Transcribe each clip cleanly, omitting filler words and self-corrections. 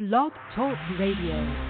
Blog Talk Radio.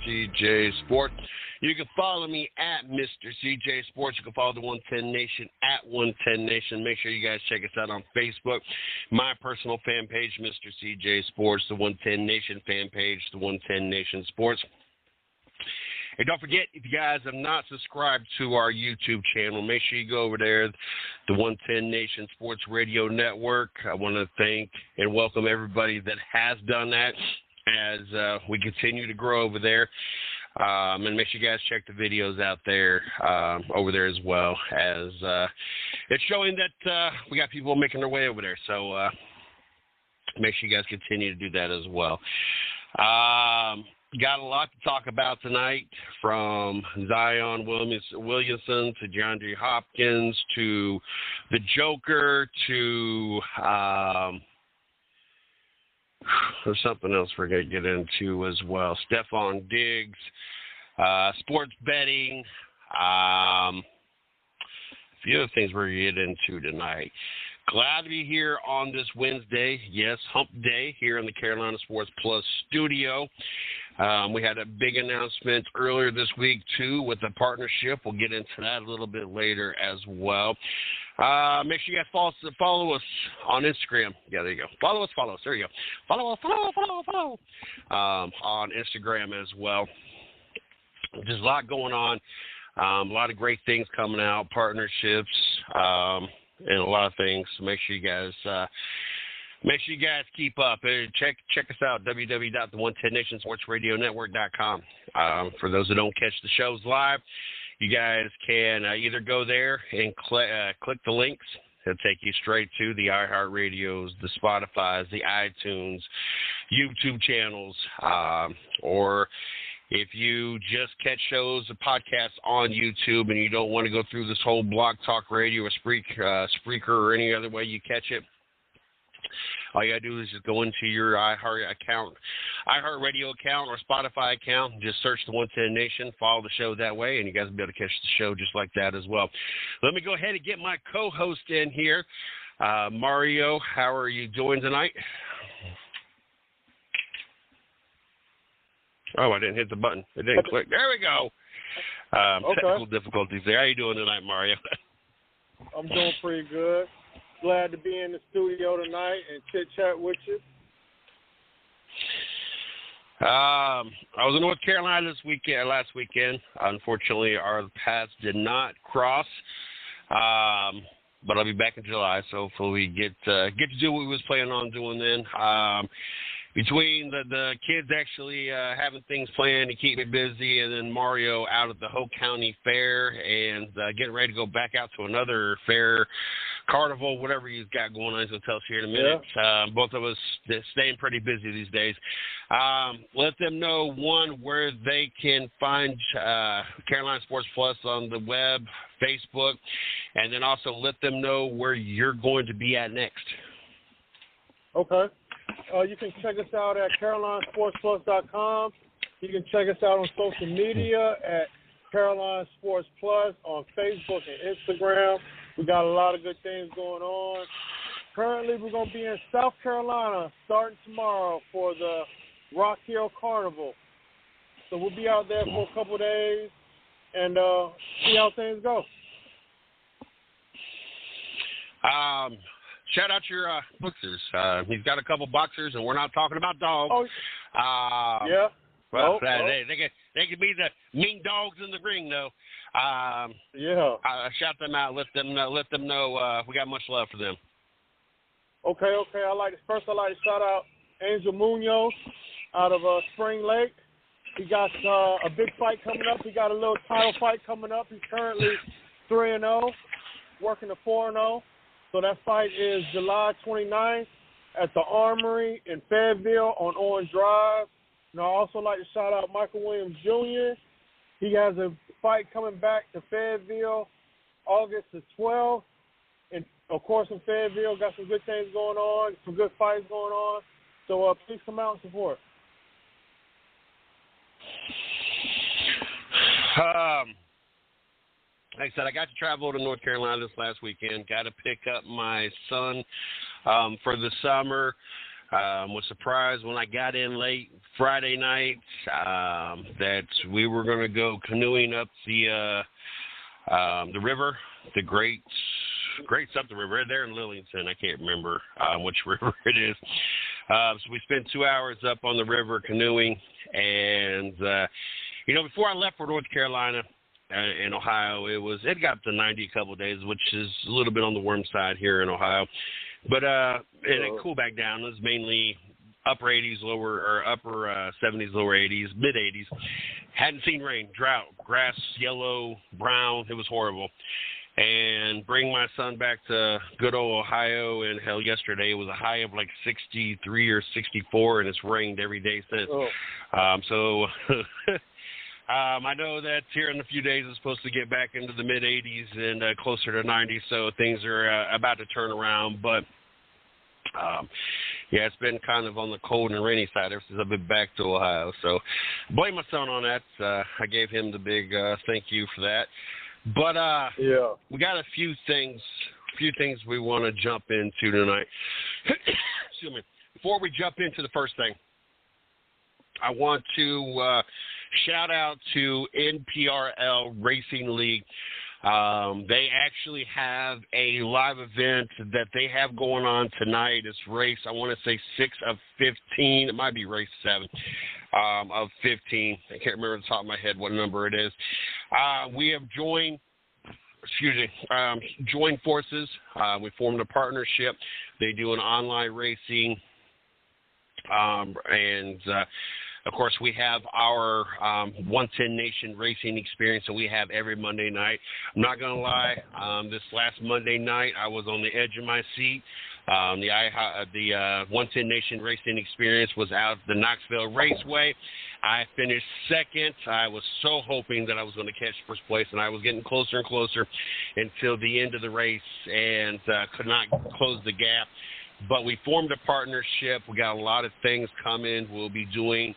CJ Sport. You can follow me at Mr. CJ Sports. You can follow the 110 Nation at 110 Nation. Make sure you guys check us out on Facebook. My personal fan page, Mr. CJ Sports. The 110 Nation fan page, the 110 Nation Sports. And don't forget, if you guys have not subscribed to our YouTube channel, make sure you go over there, the 110 Nation Sports Radio Network. I want to thank and welcome everybody that has done that as we continue to grow over there. And make sure you guys check the videos out there over there as well, as it's showing that we got people making their way over there. So make sure you guys continue to do that as well. Got a lot to talk about tonight, from Zion Williamson to DeAndre Hopkins to the Joker to there's something else we're going to get into as well. Stephon Diggs, sports betting, a few other things we're going to get into tonight. Glad to be here on this Wednesday. Yes, hump day here in the Carolina Sports Plus studio. We had a big announcement earlier this week, too, with a partnership. We'll get into that a little bit later as well. Make sure you guys follow us on Instagram. Yeah, there you go. Follow us. There you go. Follow on Instagram as well. There's a lot going on. A lot of great things coming out, partnerships, and a lot of things. So make sure you guys keep up. Check us out, www.the110nationsportsradionetwork.com. For those that don't catch the shows live, you guys can either go there and click the links. It'll take you straight to the iHeartRadios, the Spotifys, the iTunes, YouTube channels, or if you just catch shows or podcasts on YouTube and you don't want to go through this whole Blog Talk Radio or Spreaker or any other way you catch it, all you got to do is just go into your iHeartRadio account or Spotify account, and just search the 110 Nation, follow the show that way, and you guys will be able to catch the show just like that as well. Let me go ahead and get my co-host in here. Mario, how are you doing tonight? Oh, I didn't hit the button. It didn't click. There we go. Technical difficulties there. How are you doing tonight, Mario? I'm doing pretty good. Glad to be in the studio tonight and chit-chat with you. I was in North Carolina last weekend. Unfortunately, our paths did not cross, but I'll be back in July, so hopefully we get to do what we was planning on doing then. Between the kids actually having things planned to keep me busy, and then Mario out at the Hope County Fair and getting ready to go back out to another fair, carnival, whatever you've got going on. He's going to tell us here in a minute. Yeah. Both of us staying pretty busy these days. Let them know, one, where they can find Carolina Sports Plus on the web, Facebook, and then also let them know where you're going to be at next. Okay. You can check us out at CarolinaSportsPlus.com. You can check us out on social media at Carolina Sports Plus on Facebook and Instagram. We got a lot of good things going on. Currently, we're going to be in South Carolina starting tomorrow for the Rock Hill Carnival. So we'll be out there for a couple of days and see how things go. Shout out your boxers. He's got a couple boxers, and we're not talking about dogs. Oh, yeah. Well, they can be the mean dogs in the ring, though. Yeah. Shout them out. Let them know we got much love for them. Okay. I like to shout out Angel Munoz out of Spring Lake. He got a big fight coming up. He got a little title fight coming up. He's currently 3-0, working to 4-0. So that fight is July 29th at the Armory in Fayetteville on Orange Drive. And I also like to shout out Michael Williams Jr. He has a fight coming back to Fayetteville August the 12th. And, of course, in Fayetteville, got some good things going on, some good fights going on. So please come out and support. Like I said, I got to travel to North Carolina this last weekend. Got to pick up my son for the summer. Was surprised when I got in late Friday night that we were going to go canoeing up the river, the Great something river there in Lillington. I can't remember which river it is. So we spent 2 hours up on the river canoeing, and before I left for North Carolina. In Ohio, it got up to 90 a couple of days, which is a little bit on the warm side here in Ohio. But and it cooled back down. It was mainly upper 80s, upper 70s, lower 80s, mid 80s. Hadn't seen rain, drought, grass yellow, brown. It was horrible. And bring my son back to good old Ohio, and hell, yesterday it was a high of like 63 or 64, and it's rained every day since. So. I know that here in a few days it's supposed to get back into the mid-80s and closer to 90, so things are about to turn around. But, it's been kind of on the cold and rainy side ever since I've been back to Ohio. So blame my son on that. I gave him the big thank you for that. But we got a few things we want to jump into tonight. Excuse me. Before we jump into the first thing, I want to shout out to NPRL Racing League. They actually have a live event that they have going on tonight. It's race, I want to say 6 of 15. It might be race 7 of 15. I can't remember off the top of my head what number it is. We have joined forces. We formed a partnership. They do an online racing, of course, we have our 110 Nation racing experience that we have every Monday night. I'm not going to lie, this last Monday night I was on the edge of my seat. The 110 Nation racing experience was out at the Knoxville Raceway. I finished second. I was so hoping that I was going to catch first place, and I was getting closer and closer until the end of the race and could not close the gap. But we formed a partnership. We got a lot of things coming. We'll be doing,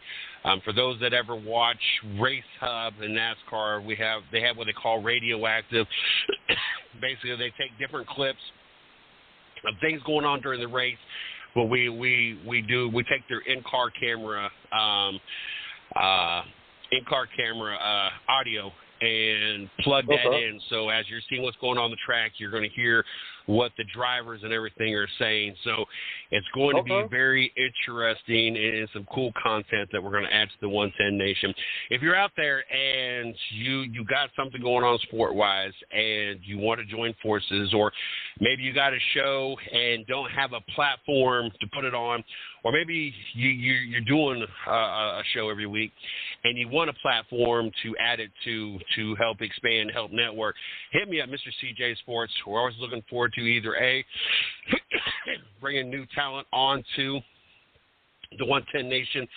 for those that ever watch Race Hub and NASCAR, they have what they call Radioactive. Basically, they take different clips of things going on during the race. Well, we take their in-car camera audio and plug that in. So as you're seeing what's going on the track, you're going to hear what the drivers and everything are saying. So it's going to be very interesting and some cool content that we're going to add to the 110 Nation. If you're out there and you got something going on sport-wise and you want to join forces, or maybe you got a show and don't have a platform to put it on, or maybe you're doing a show every week and you want a platform to add it to help expand, help network, hit me up, Mr. CJ Sports. We're always looking forward to either A, bringing new talent onto the 110 Nation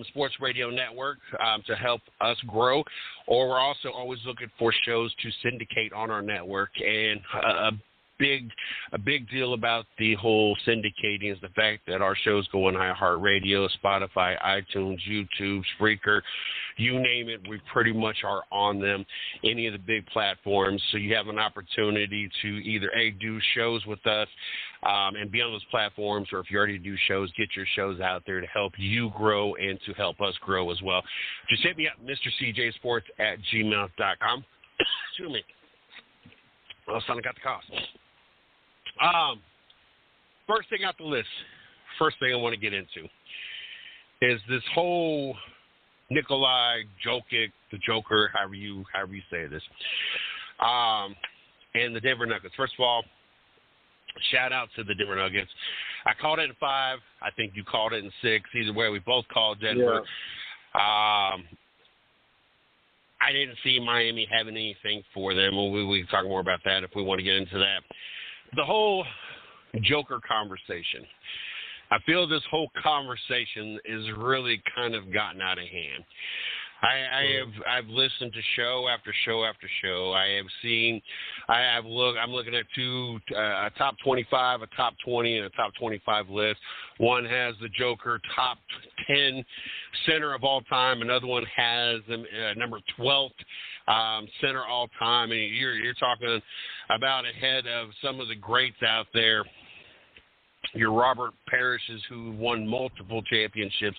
Sports Radio Network to help us grow, or we're also always looking for shows to syndicate on our network. And a big deal about the whole syndicating is the fact that our shows go on iHeartRadio, Spotify, iTunes, YouTube, Spreaker, you name it, we pretty much are on them, any of the big platforms. So you have an opportunity to either do shows with us and be on those platforms, or if you already do shows, get your shows out there to help you grow and to help us grow as well. Just hit me up, MrCJSports@gmail.com. Excuse me. Well, son, I got the cost. First thing out the list, first thing I want to get into is this whole Nikolai Jokic, the Joker, however you say this, and the Denver Nuggets. First of all, shout out to the Denver Nuggets. I called it in 5. I think you called it in 6. Either way, we both called Denver. Yeah. I didn't see Miami having anything for them. We can talk more about that if we want to get into that. The whole Joker conversation. I feel this whole conversation is really kind of gotten out of hand. I've listened to show after show after show. I'm looking at a top 25, a top 20, and a top 25 list. One has the Joker top 10 center of all time. Another one has number 12th center all time. And you're talking about ahead of some of the greats out there. Your Robert Parishes, who won multiple championships.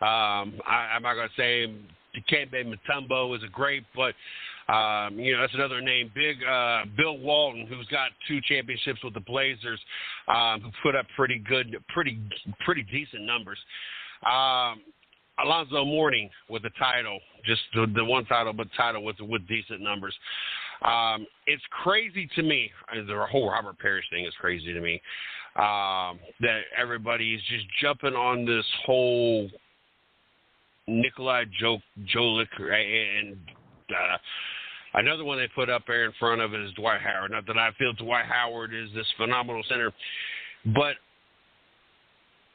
I'm not going to say Dikembe Mutombo is a great, but that's another name. Big Bill Walton, who's got 2 championships with the Blazers, who put up pretty decent numbers. Alonzo Mourning with the title, just the one title, but title with decent numbers. It's crazy to me. The whole Robert Parrish thing is crazy to me. That everybody is just jumping on this whole Nikolai Jokic, and another one they put up there in front of it is Dwight Howard. Not that I feel Dwight Howard is this phenomenal center, but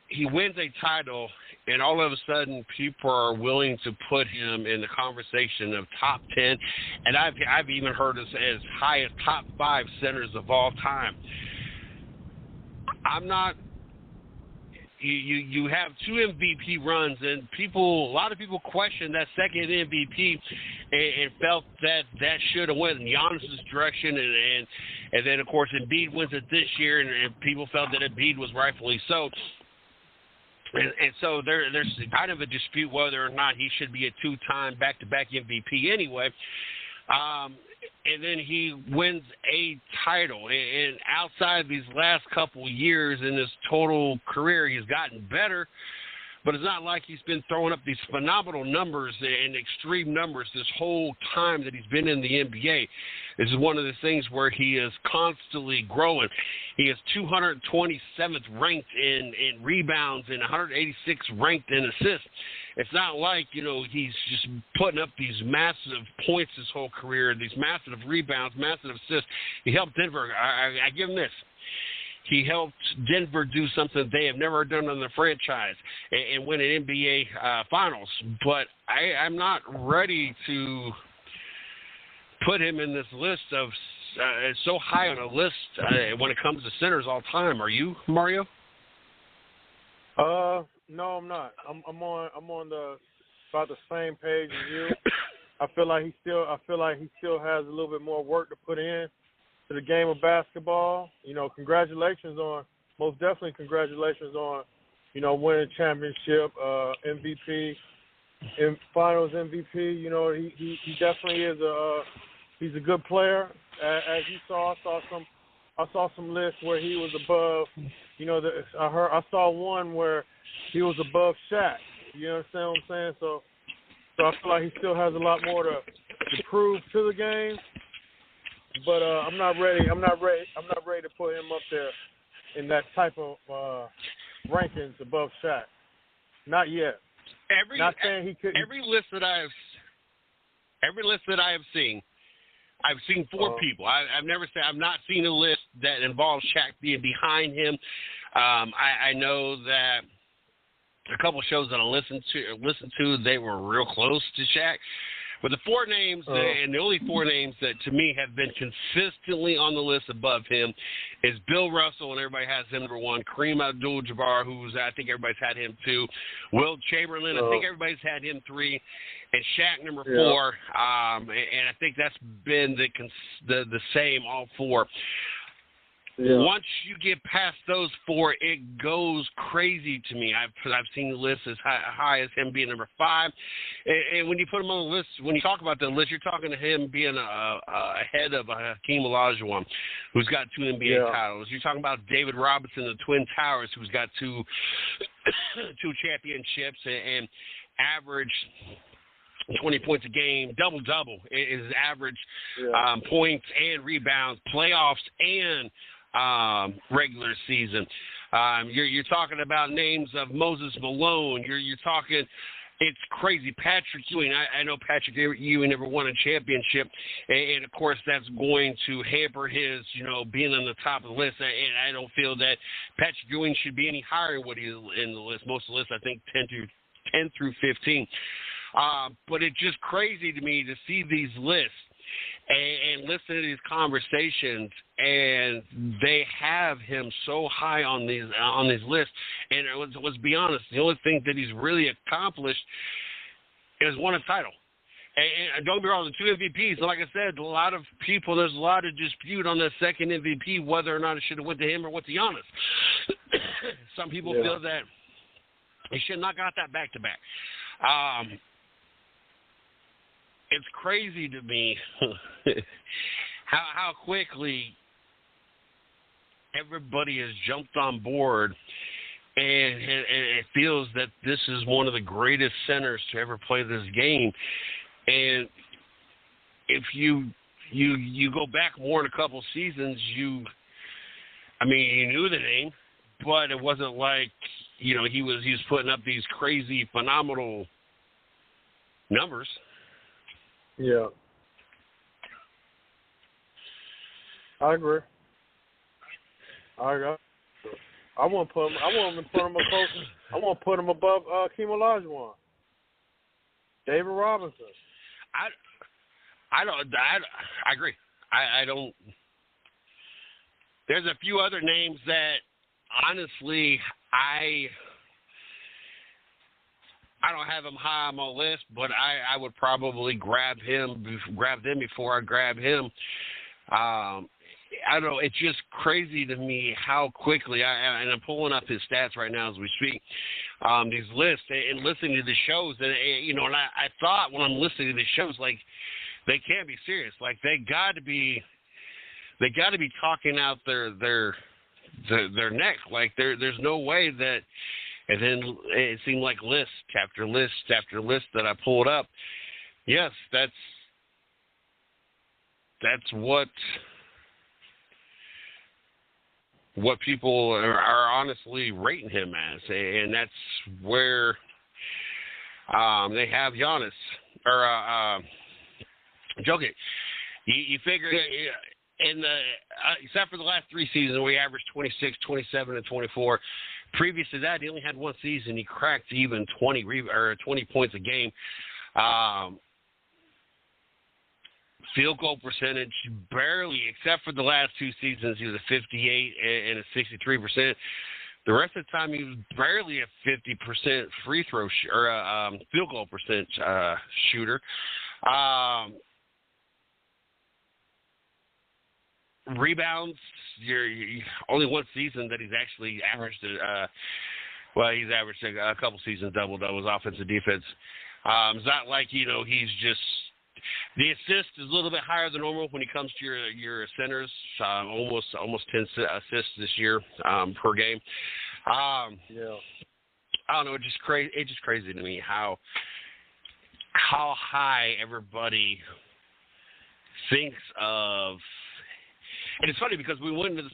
he wins a title, and all of a sudden people are willing to put him in the conversation of top 10, and I've even heard as high as top 5 centers of all time. I'm not. You have 2 MVP runs, and a lot of people question that second MVP and felt that should have went in Giannis's direction, and then of course Embiid wins it this year, and people felt that Embiid was rightfully so. And so there's kind of a dispute whether or not he should be a 2-time back-to-back MVP anyway. And then he wins a title. And outside these last couple years in his total career, he's gotten better. But it's not like he's been throwing up these phenomenal numbers and extreme numbers this whole time that he's been in the NBA. This is one of the things where he is constantly growing. He is 227th ranked in rebounds and 186th ranked in assists. It's not like, he's just putting up these massive points his whole career, these massive rebounds, massive assists. He helped Denver. I give him this. He helped Denver do something they have never done in the franchise and win an NBA Finals. But I'm not ready to put him in this list of so high on a list when it comes to centers all time. Are you, Mario? No, I'm not. I'm on about the same page as you. I feel like he still has a little bit more work to put in to the game of basketball. Most definitely congratulations on, winning championship, MVP, and Finals MVP. He definitely is he's a good player. As you saw, I saw some lists where he was above. I saw one where he was above Shaq. You understand what I'm saying? So I feel like he still has a lot more to prove to the game. But I'm not ready to put him up there in that type of rankings above Shaq. Not yet. Not saying he couldn't. Every list that I have seen, I've seen 4 people. I've not seen a list that involves Shaq being behind him. I know that a couple of shows that I listened to, they were real close to Shaq. But the 4 names, and the only 4 names that to me have been consistently on the list above him is Bill Russell, and everybody has him number 1. Kareem Abdul-Jabbar, I think everybody's had him 2. Wilt Chamberlain, I think everybody's had him 3. And Shaq number 4. And I think that's been the same all 4. Yeah. Once you get past those four, it goes crazy to me. I've seen lists as high as him being number 5, and when you put him on the list, when you talk about the list, you're talking to him being ahead of Hakeem Olajuwon, who's got 2 NBA titles. You're talking about David Robinson, the Twin Towers, who's got 2 championships and average 20 points a game, double-double is average points and rebounds, playoffs and regular season. You're talking about names of Moses Malone. You're talking, it's crazy. Patrick Ewing. I know Patrick Ewing never won a championship, and of course that's going to hamper his, being on the top of the list. And I don't feel that Patrick Ewing should be any higher than what he is in the list. Most of the lists, I think, 10 through 15. But it's just crazy to me to see these lists and listen to these conversations, and they have him so high on these lists. And let's be honest, the only thing that he's really accomplished is won a title. And don't be wrong, the 2 MVPs, like I said, there's a lot of dispute on the second MVP, whether or not it should have went to him or went to Giannis. Some people feel that he should not got that back-to-back. It's crazy to me how quickly everybody has jumped on board, and it feels that this is one of the greatest centers to ever play this game. And if you go back more than a couple seasons, you knew the name, but it wasn't like he was putting up these crazy, phenomenal numbers. Yeah, I agree. I want to put him. I want to put him above Hakeem Olajuwon, David Robinson. I agree. I don't. There's a few other names that honestly I don't have him high on my list, but I would probably grab them before I grab him. I don't know. It's just crazy to me how quickly, and I'm pulling up his stats right now as we speak, these lists and listening to the shows. And I thought when I'm listening to the shows, like, they can't be serious. Like, they got to be talking out their neck. Like, there's no way that. And then it seemed like list after list after list that I pulled up. Yes, that's what people are honestly rating him as, and that's where they have Giannis or Jokic. You figure except for the last 3 seasons where he averaged 26, 27, and 24. Previous to that, he only had 1 season. He cracked even 20 points a game. Field goal percentage, barely, except for the last 2 seasons, he was a 58 and a 63%. The rest of the time, he was barely a 50% free throw field goal percentage shooter. Rebounds, you're only 1 season that he's actually averaged. He's averaged a couple seasons double-doubles, offensive defense. It's not like he's just. The assist is a little bit higher than normal when it comes to your centers. Almost 10 assists this year per game. I don't know. It's just crazy. It's just crazy to me how high everybody thinks of. And it's funny because we went into this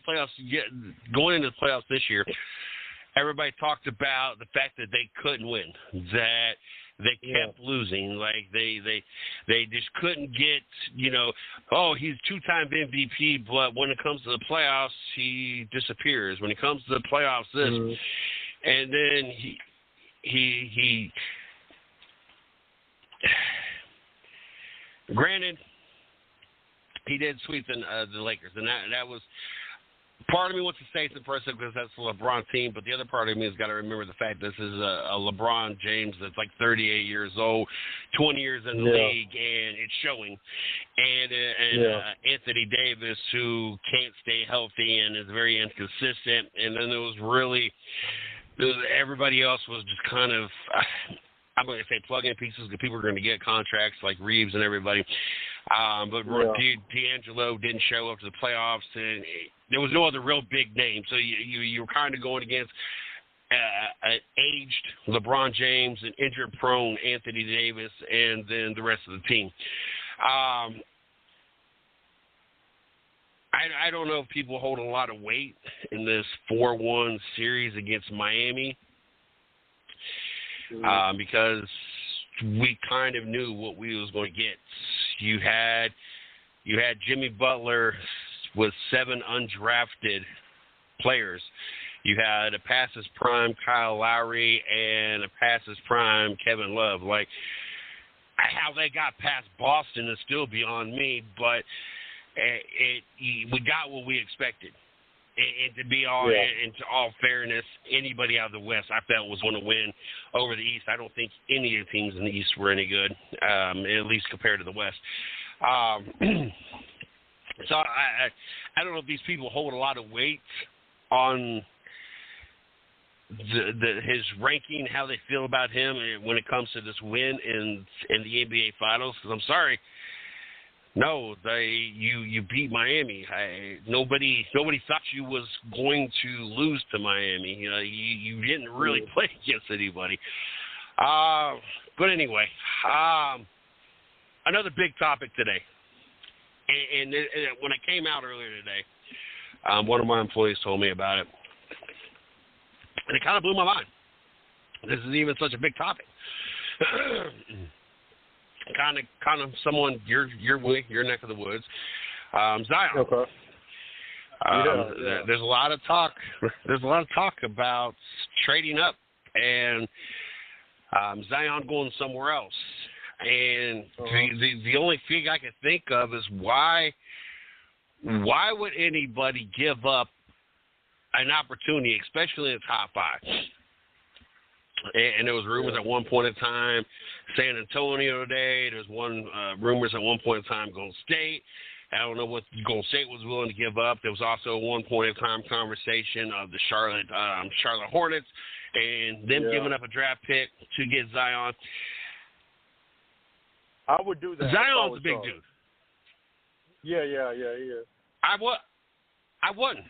going into the playoffs this year, everybody talked about the fact that they couldn't win, that they kept losing, like they just couldn't get, he's 2-time MVP, but when it comes to the playoffs, he disappears. When it comes to the playoffs, and then he granted. He did sweep the Lakers, and that was part of me wants to say it's impressive because that's the LeBron team, but the other part of me has got to remember the fact this is a LeBron James that's like 38 years old, 20 years in the league, and it's showing. And Anthony Davis, who can't stay healthy and is very inconsistent. And then everybody else was just kind of, I'm going to say plug-in pieces because people are going to get contracts like Reeves and everybody. But D'Angelo didn't show up to the playoffs, and there was no other real big name. So you were kind of going against an aged LeBron James, an injured-prone Anthony Davis, and then the rest of the team. I don't know if people hold a lot of weight in this 4-1 series against Miami because we kind of knew what we was going to get. You had Jimmy Butler with 7 undrafted players. You had a past his prime Kyle Lowry and a past his prime Kevin Love. Like, how they got past Boston is still beyond me, but we got what we expected. And to be into all fairness, anybody out of the West I felt was going to win over the East. I don't think any of the teams in the East were any good, at least compared to the West. So I don't know if these people hold a lot of weight on his ranking, how they feel about him when it comes to this win in the NBA Finals. Because I'm sorry. No, you beat Miami. Nobody thought you was going to lose to Miami. You didn't really play against anybody. But anyway, another big topic today. And when I came out earlier today, one of my employees told me about it, and it kind of blew my mind. This is even such a big topic. Kind of someone your way, your neck of the woods, Zion. Okay. There's a lot of talk. There's a lot of talk about trading up and Zion going somewhere else. And the only thing I can think of is why would anybody give up an opportunity, especially in the top 5? And there was rumors at one point in time, San Antonio today. There's rumors at one point in time, Golden State. I don't know what Golden State was willing to give up. There was also at one point in time conversation of the Charlotte Hornets and them giving up a draft pick to get Zion. I would do that. Zion's a big dude. Yeah. I wouldn't.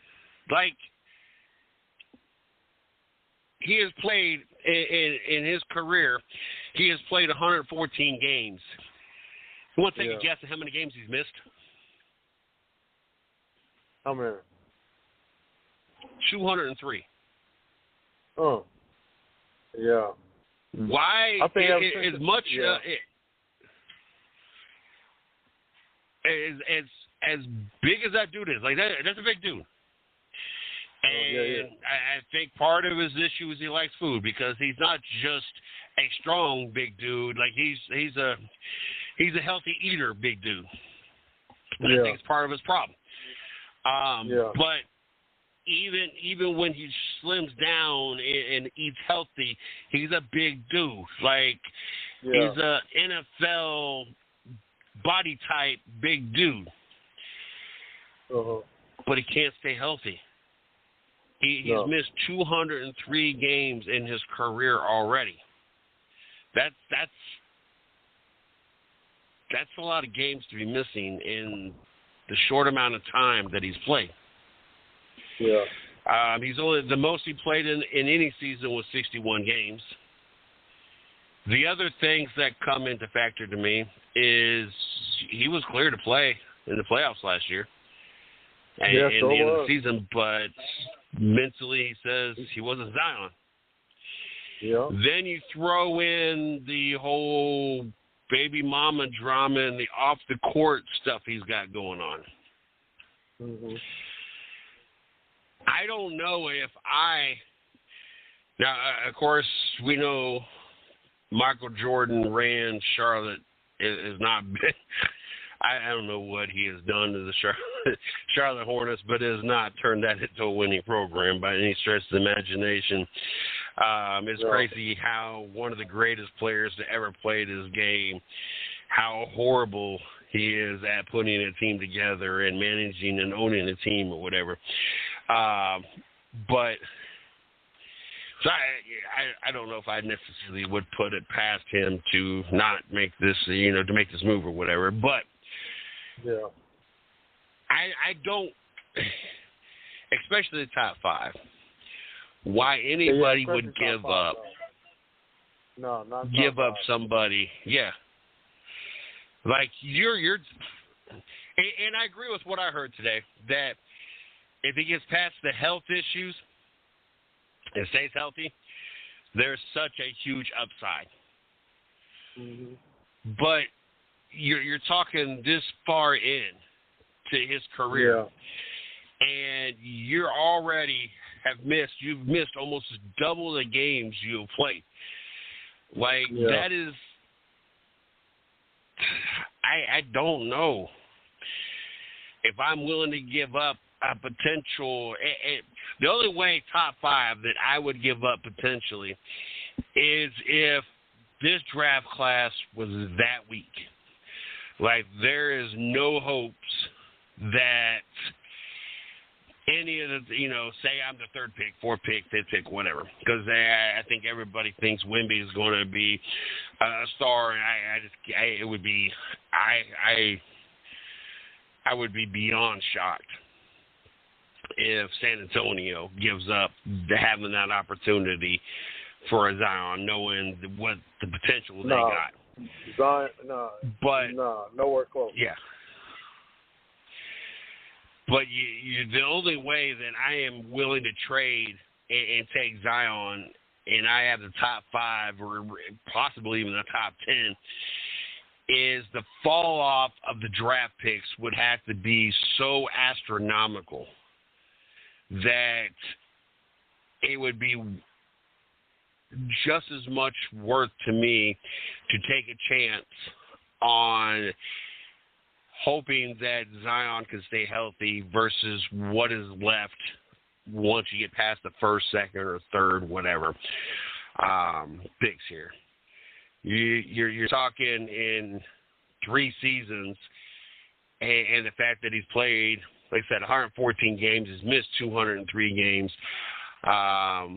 Like, he has played in his career, he has played 114 games. You want to take a guess at how many games he's missed? How many? 203. Oh. Yeah. Why? I think as much as big as that dude is, like that's a big dude. And I think part of his issue is he likes food because he's not just a strong big dude. Like he's a healthy eater big dude. And I think it's part of his problem. But even when he slims down and eats healthy, he's a big dude. Like he's a NFL body type big dude. But he can't stay healthy. He's missed 203 games in his career already. That's a lot of games to be missing in the short amount of time that he's played. He's only the most he played in any season was 61 games. The other things that come into factor to me is he was clear to play in the playoffs last year. And the end of the season, but mentally he says he wasn't Zion. Then you throw in the whole baby mama drama and the off the court stuff he's got going on. I don't know if now, of course, we know Michael Jordan ran Charlotte is not big. I don't know what he has done to the Charlotte Hornets, but it has not turned that into a winning program by any stretch of the imagination. It's crazy how one of the greatest players to ever play this game, how horrible he is at putting a team together and managing and owning a team or whatever. But so I don't know if I necessarily would put it past him to not make this, to make this move or whatever. But yeah, I don't, especially the top five, why anybody would give up. No, not give up five. Somebody. Yeah. Like you're, and I agree with what I heard today, that if he gets past the health issues and stays healthy, there's such a huge upside. Mm-hmm. But you're talking this far in to his career, and you're already you've missed almost double the games you've played. Like that is, I don't know if I'm willing to give up a potential. The only way top five that I would give up potentially is if this draft class was that weak. Like there is no hopes that any of the, say I'm the third pick, fourth pick, fifth pick, whatever. Because I think everybody thinks Wemby is going to be a star, and I would be beyond shocked if San Antonio gives up having that opportunity for a Zion, knowing what the potential they got. Zion, but nowhere close. Yeah. But the only way that I am willing to trade and take Zion, and I have the top five or possibly even the top 10, is the fall off of the draft picks would have to be so astronomical that it would be just as much worth to me to take a chance on hoping that Zion can stay healthy versus what is left once you get past the first, second, or third, whatever, picks here. You're talking in 3 seasons, and the fact that he's played, like I said, 114 games, he's missed 203 games. I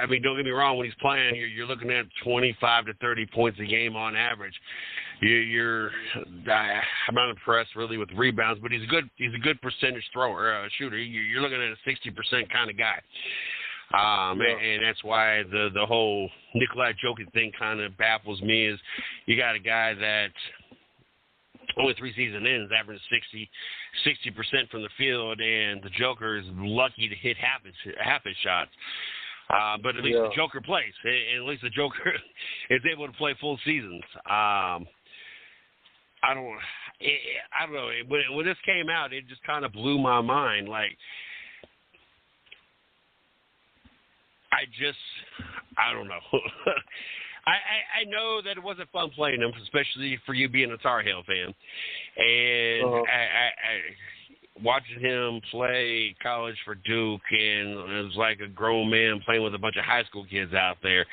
mean, don't get me wrong. When he's playing, you're looking at 25 to 30 points a game on average. I'm not impressed really with rebounds, but he's a good percentage shooter. You're looking at a 60% kind of guy. And that's why the whole Nikolai Jokic thing kind of baffles me. Is you got a guy that only 3 seasons in is averaging 60% from the field, and the Joker is lucky to hit half his shots. But at least the Joker plays. At least the Joker is able to play full seasons. I don't know. When this came out, it just kind of blew my mind. Like, I don't know. I know that it wasn't fun playing him, especially for you being a Tar Heel fan. And I watching him play college for Duke, and it was like a grown man playing with a bunch of high school kids out there.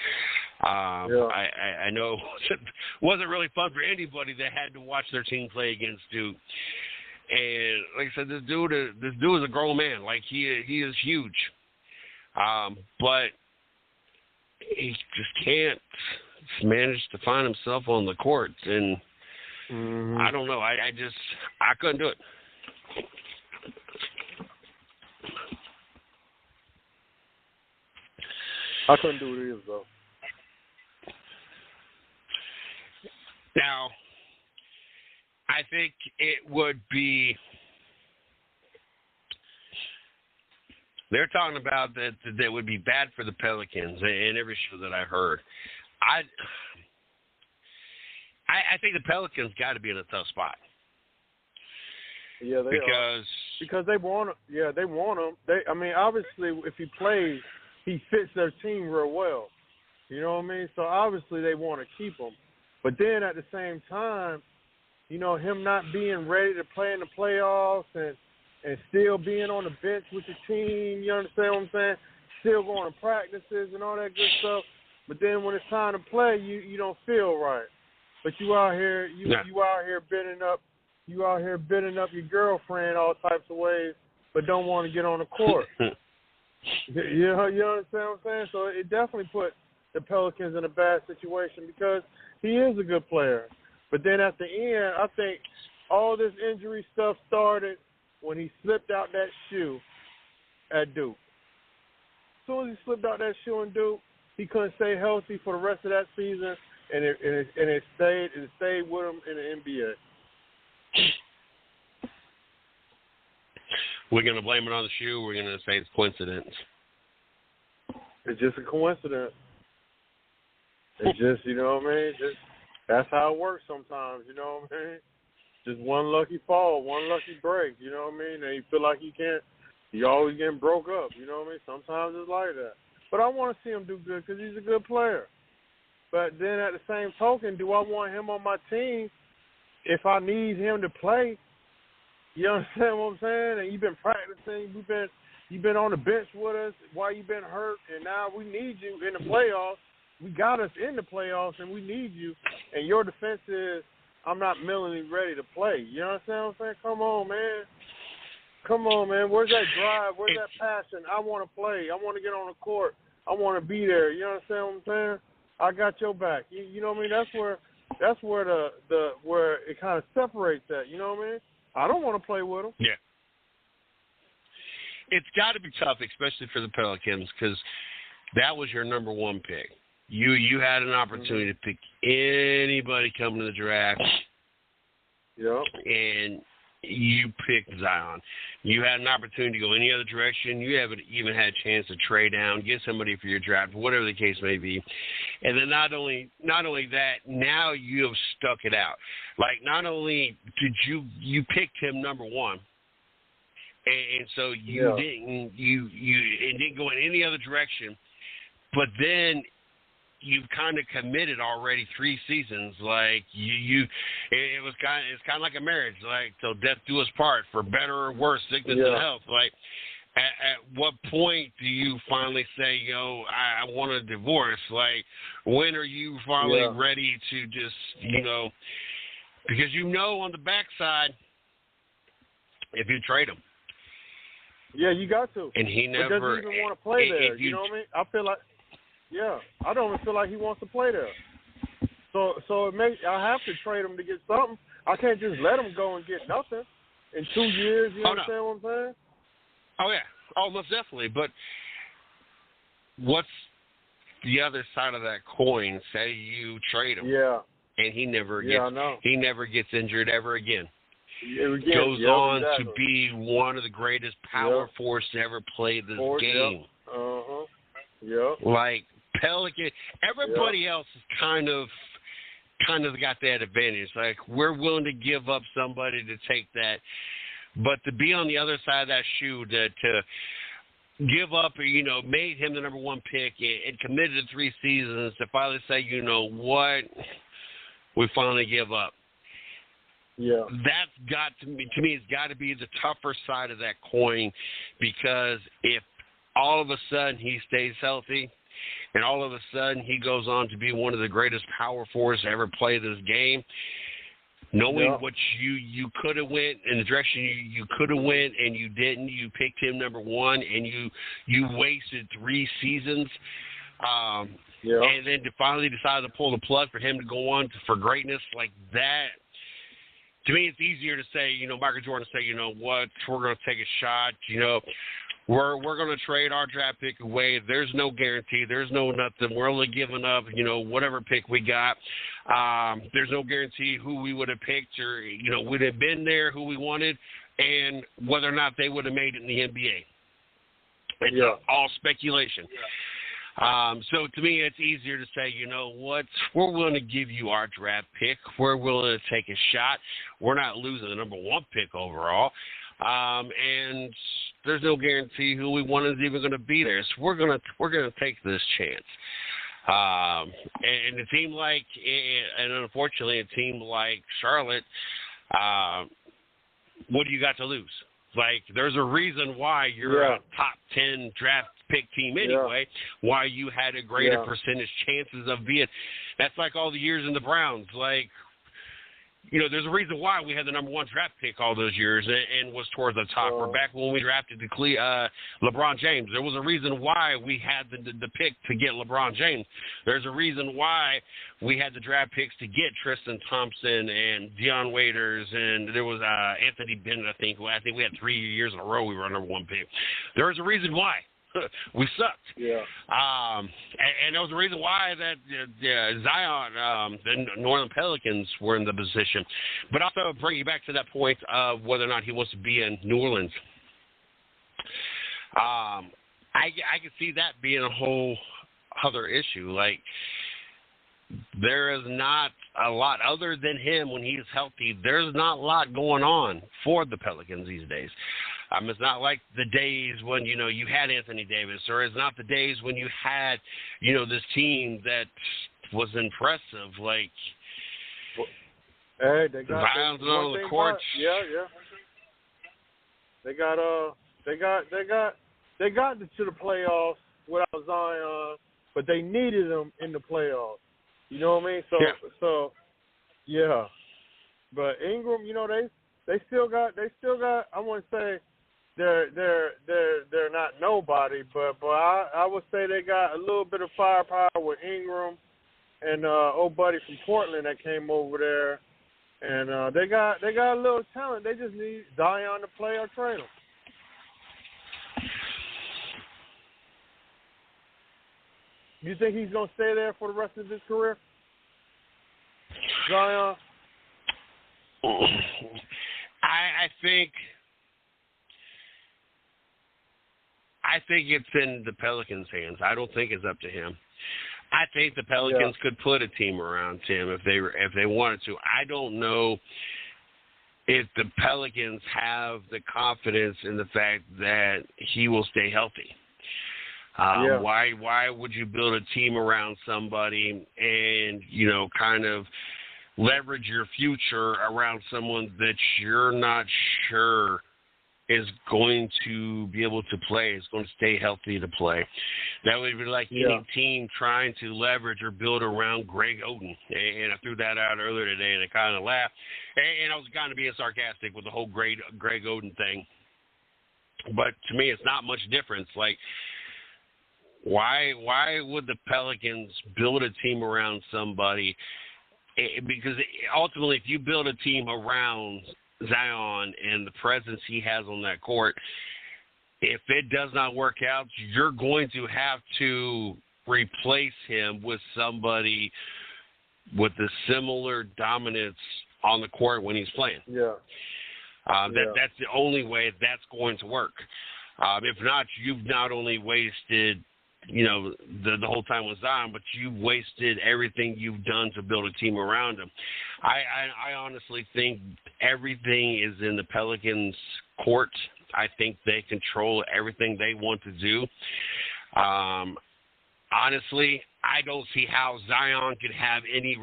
I know it wasn't really fun for anybody that had to watch their team play against Duke. And like I said, this dude is a grown man. Like he is huge. But he just can't manage to find himself on the court, and I don't know. I couldn't do it. I couldn't do it either, though. Now, I think it would be. They're talking about that would be bad for the Pelicans in every show that I heard. I think the Pelicans got to be in a tough spot. Yeah, because they want him. Yeah, they want him. I mean, obviously, if he plays, he fits their team real well. You know what I mean? So obviously, they want to keep him. But then at the same time, you know, him not being ready to play in the playoffs and still being on the bench with the team, you understand what I'm saying? Still going to practices and all that good stuff. But then when it's time to play, you don't feel right. But you out here you out here bending up your girlfriend all types of ways, but don't want to get on the court. You understand what I'm saying? So it definitely put the Pelicans in a bad situation because he is a good player. But then at the end, I think all this injury stuff started when he slipped out that shoe at Duke. As soon as he slipped out that shoe in Duke, he couldn't stay healthy for the rest of that season, and it stayed with him in the NBA. We're going to blame it on the shoe. We're going to say it's coincidence. It's just a coincidence. It's just, you know what I mean? That's how it works sometimes, you know what I mean? Just one lucky fall, one lucky break, you know what I mean? And you feel like you always getting broke up, you know what I mean? Sometimes it's like that. But I want to see him do good because he's a good player. But then at the same token, do I want him on my team if I need him to play? You understand what I'm saying? And you've been practicing, you've been on the bench with us while you've been hurt, and now we need you in the playoffs. We got us in the playoffs, and we need you. And your defense is, I'm not mentally ready to play. You understand what I'm saying? Come on, man. Come on, man. Where's that drive? Where's that passion? I want to play. I want to get on the court. I want to be there. You understand what I'm saying? I got your back. You know what I mean? That's where where it kind of separates that. You know what I mean? I don't want to play with him. Yeah. It's got to be tough, especially for the Pelicans, because that was your number one pick. You had an opportunity to pick anybody coming to the draft. Yep. And you picked Zion. You had an opportunity to go any other direction. You haven't even had a chance to trade down, get somebody for your draft, whatever the case may be. And then not only that, now you have stuck it out. Like, not only did you picked him number one, and so you didn't go in any other direction, but then you've kind of committed already 3 seasons. Like it's kind of like a marriage, like till death do us part, for better or worse, sickness and health. Like at what point do you finally say, I want a divorce? Like, when are you finally ready to just, because on the backside, if you trade him. Yeah, you got to. And he never doesn't even want to play there. You know what I mean? I feel like. Yeah, I don't even feel like he wants to play there. So I have to trade him to get something. I can't just let him go and get nothing in 2 years. You understand what I'm saying? Oh yeah, most definitely. But what's the other side of that coin? Say you trade him, and he never gets injured ever again. Goes on to be one of the greatest power force to ever play this game. Like Pelican, everybody else is kind of got that advantage. Like, we're willing to give up somebody to take that, but to be on the other side of that shoe, to give up, made him the number one pick and committed to 3 seasons, to finally say, you know what, we finally give up. Yeah, that's got to me, it's got to be the tougher side of that coin, because if all of a sudden he stays healthy, and all of a sudden he goes on to be one of the greatest power forwards to ever play this game, knowing what you could have went in the direction you could have went and you didn't, you picked him number one, and you wasted 3 seasons, and then to finally decide to pull the plug for him to go on for greatness like that. To me, it's easier to say, Michael Jordan say, what, we're going to take a shot, We're going to trade our draft pick away. There's no guarantee. There's no nothing. We're only giving up, whatever pick we got. There's no guarantee who we would have picked, or, would have been there, who we wanted, and whether or not they would have made it in the NBA. It's all speculation. So to me, it's easier to say, what, we're willing to give you our draft pick. We're willing to take a shot. We're not losing the number one pick overall. And there's no guarantee who we want is even going to be there. So we're gonna take this chance. And it seemed like, and unfortunately, it seemed like Charlotte, what do you got to lose? Like, there's a reason why you're a top 10 draft pick team anyway, why you had a greater percentage chances of being. That's like all the years in the Browns. Like, you know, there's a reason why we had the number 1 draft pick all those years and was towards the top. Or back when we drafted LeBron James, there was a reason why we had the pick to get LeBron James. There's a reason why we had the draft picks to get Tristan Thompson and Deion Waiters, and there was Anthony Bennett, I think we had 3 years in a row we were our number 1 pick. There was a reason why. We sucked. Yeah. And there was a reason why that Zion, the New Orleans Pelicans were in the position. But also bring you back to that point of whether or not he wants to be in New Orleans. I can see that being a whole other issue. Like, there is not a lot other than him when he's healthy. There's not a lot going on for the Pelicans these days. It's not like the days when, you know, you had Anthony Davis, or it's not the days when you had, you know, this team that was impressive. Like, hey, they got Zion's on the court. They got to the playoffs without Zion, but they needed him in the playoffs. You know what I mean? So yeah. But Ingram, you know, they still got. I wouldn't say they're not nobody, but I would say they got a little bit of firepower with Ingram and old buddy from Portland that came over there, and they got a little talent. They just need Zion to play or trade him. You think he's gonna stay there for the rest of his career, Zion? I think it's in the Pelicans' hands. I don't think it's up to him. I think the Pelicans could put a team around him if they wanted to. I don't know if the Pelicans have the confidence in the fact that he will stay healthy. Why would you build a team around somebody and, you know, kind of leverage your future around someone that you're not sure is going to be able to play, is going to stay healthy to play? That would be like any team trying to leverage or build around Greg Oden. And I threw that out earlier today, and I kind of laughed. And I was kind of being sarcastic with the whole Greg Oden thing. But to me, it's not much difference. Like, why would the Pelicans build a team around somebody? Because ultimately, if you build a team around Zion and the presence he has on that court, if it does not work out, you're going to have to replace him with somebody with a similar dominance on the court when he's playing. That's the only way that's going to work. If not, you've not only wasted, you know, the whole time with Zion, but you've wasted everything you've done to build a team around him. I honestly think everything is in the Pelicans' court. I think they control everything they want to do. Honestly, I don't see how Zion could have any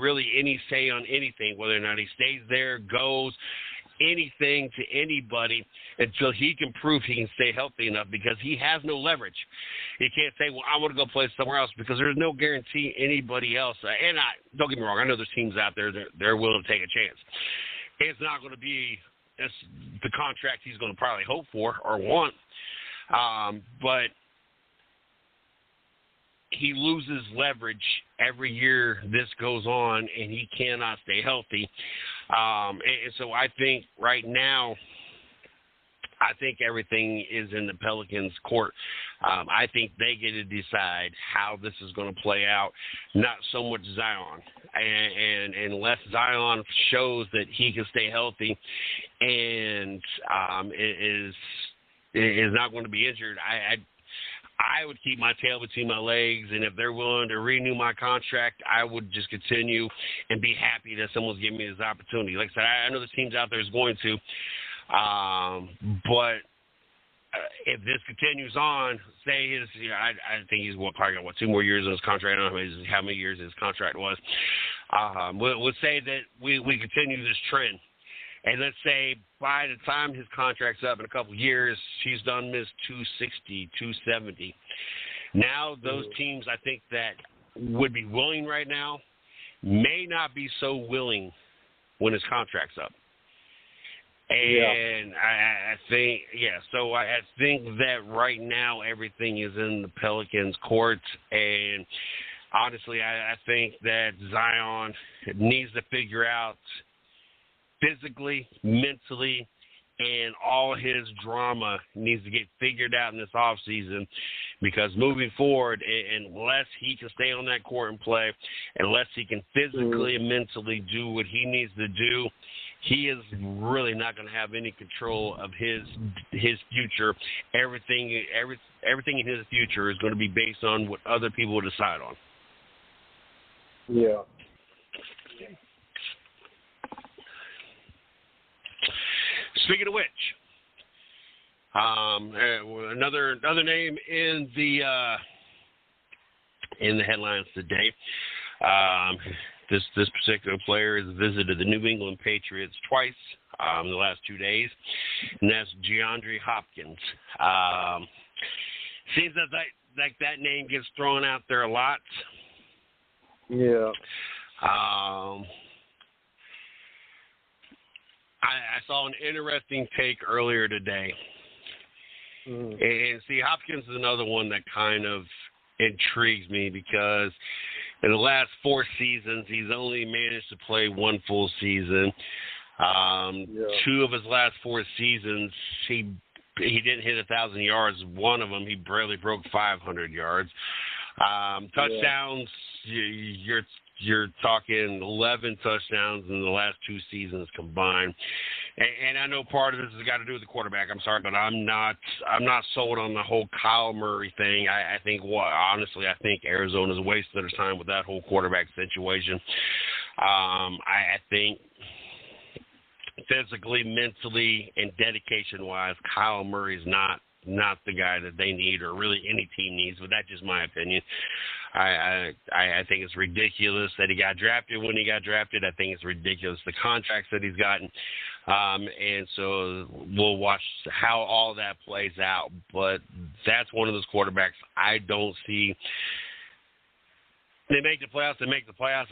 say on anything, whether or not he stays there, goes, anything to anybody until he can prove he can stay healthy enough, because he has no leverage. He can't say, well, I want to go play somewhere else, because there's no guarantee anybody else. And don't get me wrong, I know there's teams out there that they're willing to take a chance. It's not going to be the contract he's going to probably hope for or want, but he loses leverage every year this goes on, and he cannot stay healthy. And so I think right now, I think everything is in the Pelicans' court. I think they get to decide how this is going to play out, not so much Zion. And unless Zion shows that he can stay healthy and is not going to be injured, I would keep my tail between my legs, and if they're willing to renew my contract, I would just continue and be happy that someone's giving me this opportunity. Like I said, I know the teams out there is going to, but if this continues on, say his, I think he's probably got 2 more years in his contract. I don't know how many years his contract was. We'll say that we continue this trend. And let's say by the time his contract's up in a couple of years, he's done this 260, 270. Now those teams I think that would be willing right now may not be so willing when his contract's up. And I think, so I think that right now everything is in the Pelicans' court. And honestly, I think that Zion needs to figure out physically, mentally, and all his drama needs to get figured out in this offseason, because moving forward, unless he can stay on that court and play, unless he can physically and mentally do what he needs to do, he is really not going to have any control of his future. Everything in his future is going to be based on what other people decide on. Yeah. Speaking of which, another name in the headlines today. This particular player has visited the New England Patriots twice in the last 2 days, and that's DeAndre Hopkins. Seems that name gets thrown out there a lot. Yeah. I saw an interesting take earlier today. And see, Hopkins is another one that kind of intrigues me, because in the last 4 seasons, he's only managed to play 1 full season. 2 of his last 4 seasons, he didn't hit 1,000 yards. One of them, he barely broke 500 yards. Touchdowns, you're talking 11 touchdowns in the last 2 seasons combined. And I know part of this has got to do with the quarterback. I'm sorry, but I'm not sold on the whole Kyle Murray thing. I think Arizona's wasted their time with that whole quarterback situation. I think physically, mentally, and dedication-wise, Kyle Murray's not the guy that they need, or really any team needs, but that's just my opinion. I think it's ridiculous that he got drafted when he got drafted. I think it's ridiculous the contracts that he's gotten. And so we'll watch how all that plays out. But that's one of those quarterbacks I don't see. They make the playoffs.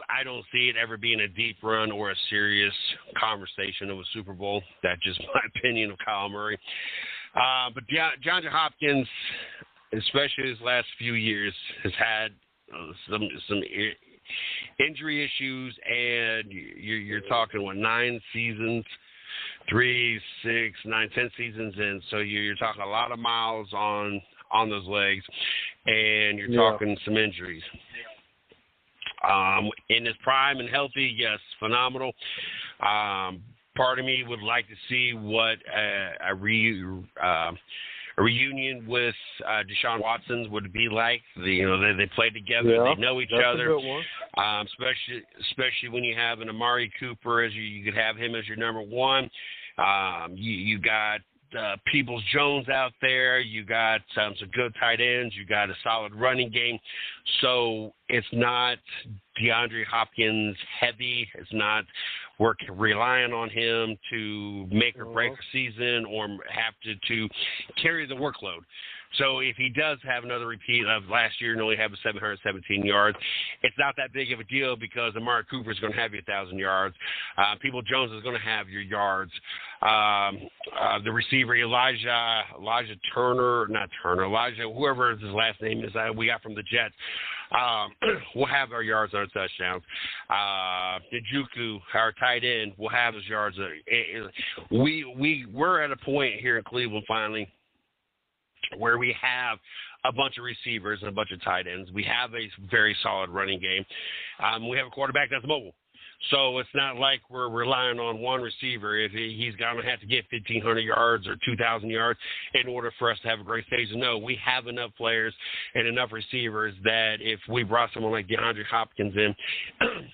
I don't see it ever being a deep run or a serious conversation of a Super Bowl. That's just my opinion of Kyle Murray. But DeAndre Hopkins, especially his last few years, has had some injury issues, and you're talking 9 seasons, 3, 6, 9, 10 seasons, and so you're talking a lot of miles on those legs, and you're talking some injuries. In his prime and healthy, yes, phenomenal. Part of me would like to see what a reunion with Deshaun Watson would be like. They played together, they know each other. A good one. Especially when you have an Amari Cooper you could have him as your number 1. You got Peoples-Jones out there. You got some good tight ends. You got a solid running game. So it's not DeAndre Hopkins heavy. It's not we're relying on him to make or break a season or have to carry the workload. So if he does have another repeat of last year and only have 717 yards, it's not that big of a deal, because Amari Cooper is going to have you 1,000 yards. Peoples-Jones is going to have your yards. The receiver, Elijah Turner, whoever his last name is, we got from the Jets, we'll have our yards on our touchdowns. Njoku, our tight end, will have his yards. We're at a point here in Cleveland finally where we have a bunch of receivers and a bunch of tight ends. We have a very solid running game. We have a quarterback that's mobile. So it's not like we're relying on one receiver. If he's going to have to get 1,500 yards or 2,000 yards in order for us to have a great season. No, we have enough players and enough receivers that if we brought someone like DeAndre Hopkins in,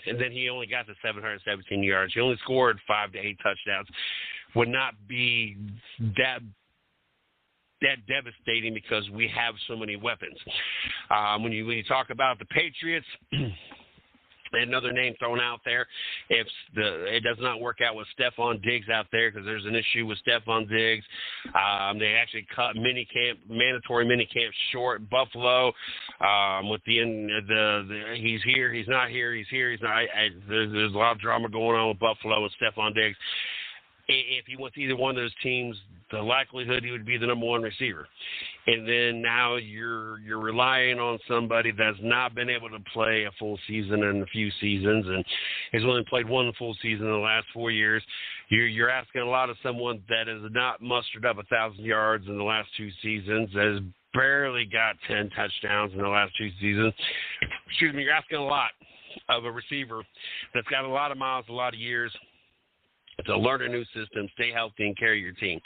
and then he only got to 717 yards, he only scored 5 to 8 touchdowns, would not be that that devastating because we have so many weapons. When you talk about the Patriots, another name thrown out there, if it does not work out with Stephon Diggs out there because there's an issue with Stephon Diggs, they actually cut mandatory minicamp short. Buffalo, with he's here, he's not here, he's here, he's not. There's a lot of drama going on with Buffalo and Stephon Diggs. If he went to either one of those teams, the likelihood he would be the number one receiver. And then now you're relying on somebody that's not been able to play a full season in a few seasons and has only played one full season in the last 4 years. You're asking a lot of someone that has not mustered up 1,000 yards in the last 2 seasons, has barely got 10 touchdowns in the last 2 seasons. Excuse me, you're asking a lot of a receiver that's got a lot of miles, a lot of years, to learn a new system, stay healthy, and carry your team.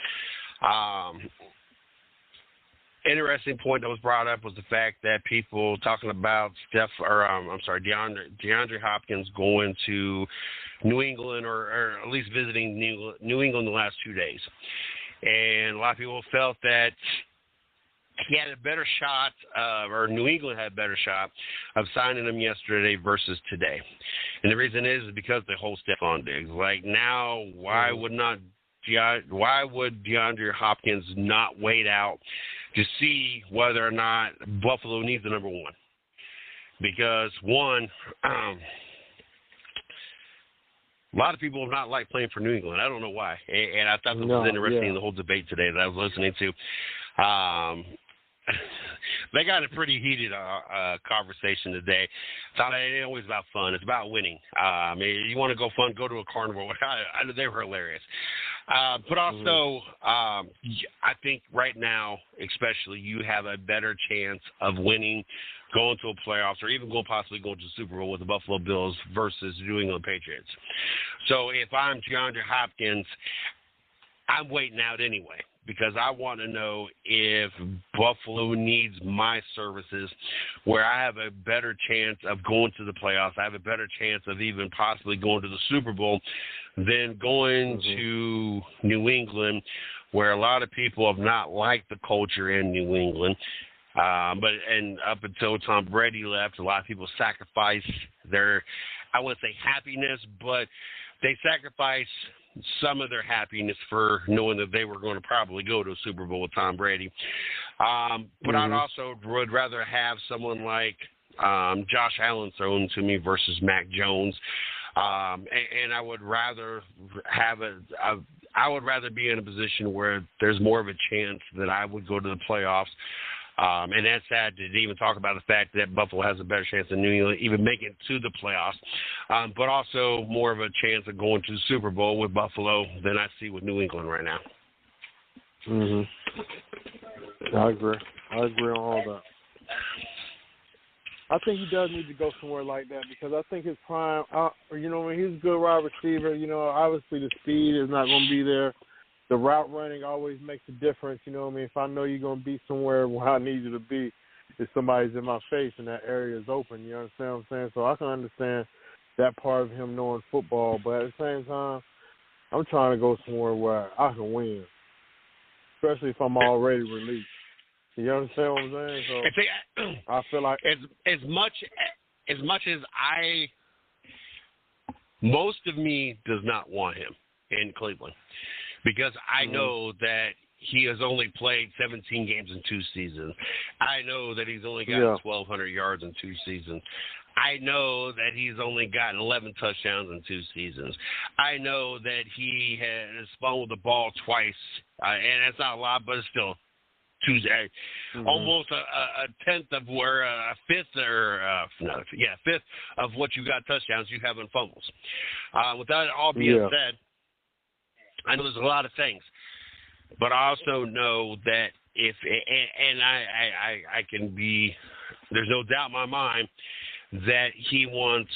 Interesting point that was brought up was the fact that people talking about DeAndre Hopkins going to New England or at least visiting New England the last 2 days. And a lot of people felt that he had a better shot, or New England had a better shot of signing him yesterday versus today. And the reason is because the whole Stephon Diggs. Like now, why would DeAndre Hopkins not wait out to see whether or not Buffalo needs the number one? Because one, a lot of people have not liked playing for New England. I don't know why. And I thought this was interesting in the whole debate today that I was listening to. They got a pretty heated conversation today. Thought it ain't always about fun. It's about winning. You want to go fun, go to a carnival. They were hilarious. But also, I think right now, especially, you have a better chance of winning, going to a playoffs, or even possibly going to the Super Bowl with the Buffalo Bills versus New England Patriots. So if I'm DeAndre Hopkins, I'm waiting out anyway, because I want to know if Buffalo needs my services where I have a better chance of going to the playoffs. I have a better chance of even possibly going to the Super Bowl than going to New England, where a lot of people have not liked the culture in New England. And up until Tom Brady left, a lot of people sacrificed their, I wouldn't say happiness, but they sacrificed some of their happiness for knowing that they were going to probably go to a Super Bowl with Tom Brady. But I'd also would rather have someone like Josh Allen thrown to me versus Mac Jones. And I would rather have I would rather be in a position where there's more of a chance that I would go to the playoffs. And that's sad to even talk about the fact that Buffalo has a better chance than New England even making it to the playoffs, but also more of a chance of going to the Super Bowl with Buffalo than I see with New England right now. I agree on all that. I think he does need to go somewhere like that because I think his prime, he's a good wide receiver. Obviously the speed is not going to be there. The route running always makes a difference, If I know you're going to be somewhere where I need you to be, if somebody's in my face and that area is open, you understand what I'm saying? So I can understand that part of him knowing football, but at the same time, I'm trying to go somewhere where I can win, especially if I'm already released. You understand what I'm saying? So I feel like as much as most of me does not want him in Cleveland. Because I know that he has only played 17 games in 2 seasons. I know that he's only got 1,200 yards in 2 seasons. I know that he's only gotten 11 touchdowns in 2 seasons. I know that he has fumbled the ball twice, and that's not a lot, but it's still Tuesday. Almost a tenth of where a fifth of what you got touchdowns you have in fumbles. With that all being said, I know there's a lot of things, but I also know that I can be, there's no doubt in my mind that he wants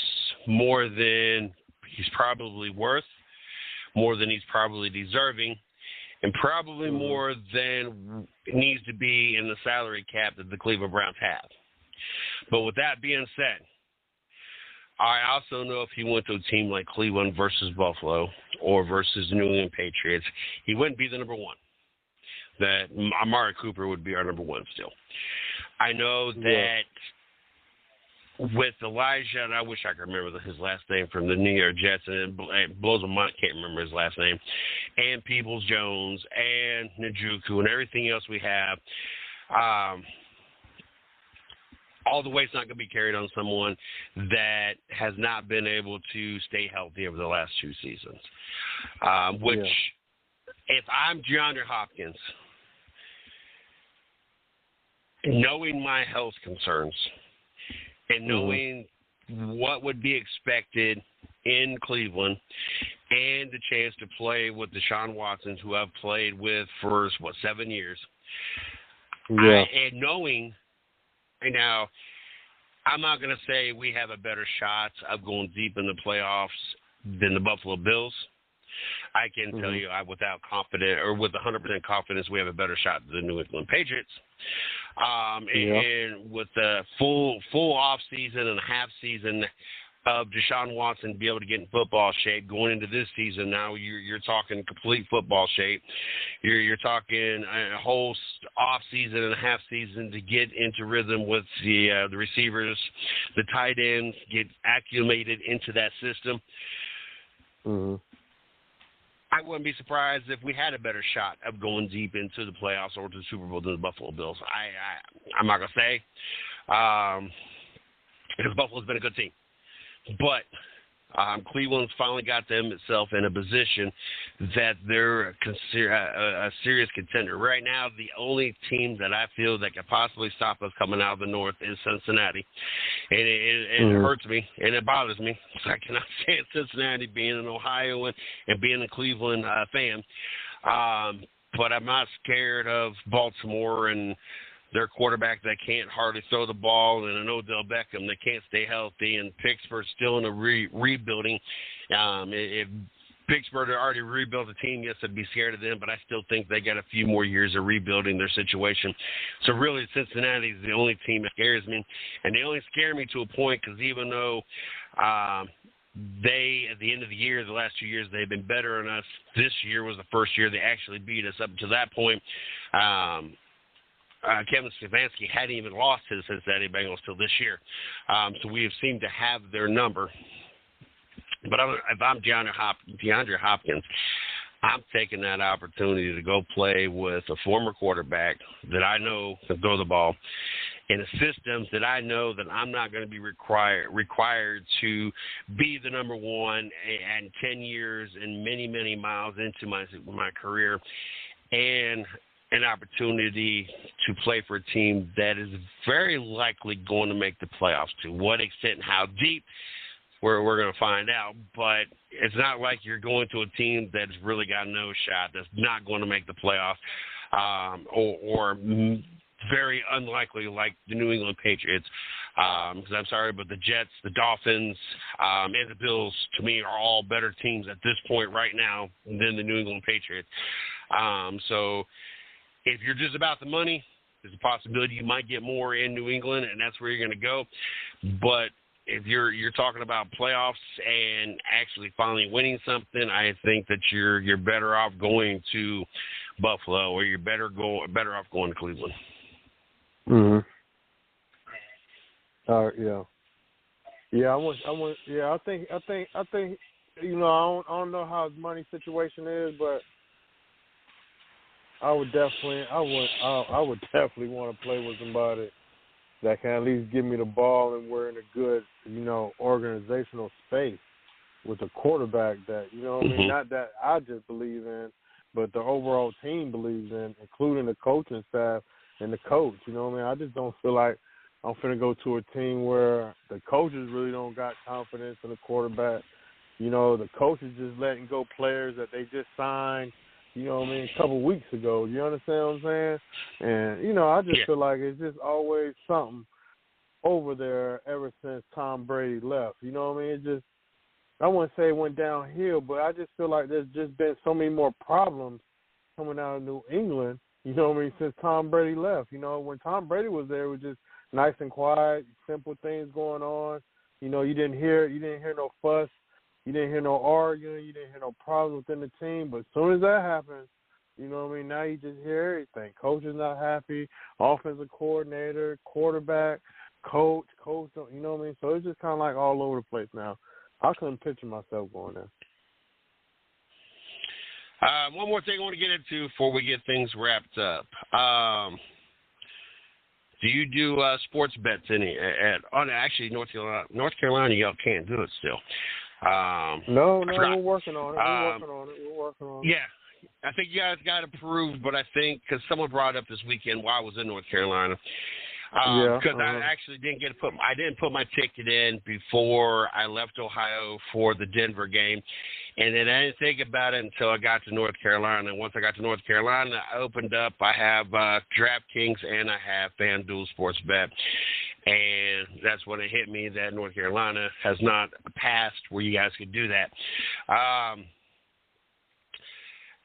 more than he's probably worth, more than he's probably deserving, and probably more than needs to be in the salary cap that the Cleveland Browns have. But with that being said, I also know if he went to a team like Cleveland versus Buffalo or versus New England Patriots, he wouldn't be the number one. that Amari Cooper would be our number one still. I know that with Elijah, and I wish I could remember his last name from the New York Jets, and it blows my mind, can't remember his last name, and Peoples-Jones, and Njoku, and everything else we have, all the weight's not going to be carried on someone that has not been able to stay healthy over the last 2 seasons. If I'm DeAndre Hopkins, knowing my health concerns and knowing what would be expected in Cleveland and the chance to play with Deshaun Watson, who I've played with for, 7 years, and knowing, now, I'm not going to say we have a better shot of going deep in the playoffs than the Buffalo Bills. I can tell you with 100% confidence we have a better shot than the New England Patriots. And with the full off season and half season of Deshaun Watson to be able to get in football shape going into this season, now you're talking complete football shape. You're talking a whole off season and a half season to get into rhythm with the receivers, the tight ends, get acclimated into that system. I wouldn't be surprised if we had a better shot of going deep into the playoffs or to the Super Bowl than the Buffalo Bills. I'm not going to say because Buffalo's been a good team. But Cleveland's finally got themselves in a position that they're a serious contender. Right now, the only team that I feel that could possibly stop us coming out of the North is Cincinnati. And it hurts me, and it bothers me. I cannot stand Cincinnati being an Ohio and being a Cleveland fan. But I'm not scared of Baltimore and their quarterback that can't hardly throw the ball, and an Odell Beckham that can't stay healthy, and Pittsburgh's still in a rebuilding. If Pittsburgh had already rebuilt the team, yes, I'd be scared of them, but I still think they got a few more years of rebuilding their situation. So really, Cincinnati is the only team that scares me, and they only scare me to a point because even though they, at the end of the year, the last 2 years, they've been better than us. This year was the first year they actually beat us. Up to that point, Kevin Stefanski hadn't even lost to the Cincinnati Bengals till this year. So we have seemed to have their number. But if I'm DeAndre Hopkins, I'm taking that opportunity to go play with a former quarterback that I know can throw the ball in a system that I know that I'm not going to be required to be the number one and 10 years and many, many miles into my career, and an opportunity to play for a team that is very likely going to make the playoffs. To what extent and how deep, we're going to find out. But it's not like you're going to a team that's really got no shot, that's not going to make the playoffs, or very unlikely like the New England Patriots. Because I'm sorry, but the Jets, the Dolphins, and the Bills, to me, are all better teams at this point right now than the New England Patriots. So if you're just about the money, there's a possibility you might get more in New England, and that's where you're going to go. But if you're talking about playoffs and actually finally winning something, I think that you're better off going to Buffalo, or you're better off going to Cleveland. Yeah. I think. You know, I don't know how his money situation is, but I would definitely want to play with somebody that can at least give me the ball, and we're in a good, organizational space with a quarterback that, what I mean, not that I just believe in, but the overall team believes in, including the coaching staff and the coach. You know what I mean? I just don't feel like I'm finna go to a team where the coaches really don't got confidence in the quarterback. The coaches just letting go players that they just signed, a couple weeks ago. You understand what I'm saying? And, I just feel like it's just always something over there ever since Tom Brady left. You know what I mean? It just, I wouldn't say it went downhill, but I just feel like there's just been so many more problems coming out of New England, since Tom Brady left. When Tom Brady was there, it was just nice and quiet, simple things going on. You didn't hear no fuss. You didn't hear no arguing. You didn't hear no problems within the team. But as soon as that happens, You know what I mean? Now you just hear everything. Coach is not happy. Offensive coordinator, quarterback, coach. You know what I mean? So it's just kind of like all over the place now. I couldn't picture myself going there. One more thing I want to get into before we get things wrapped up. Do you do sports bets actually North Carolina, y'all can't do it still. No, we're working on it. Yeah, I think you guys got approved, but I think because someone brought it up this weekend while I was in North Carolina. Because I actually I didn't put my ticket in before I left Ohio for the Denver game, and then I didn't think about it until I got to North Carolina. And once I got to North Carolina, I opened up. I have DraftKings and I have FanDuel Sportsbet, and that's when it hit me that North Carolina has not passed where you guys could do that.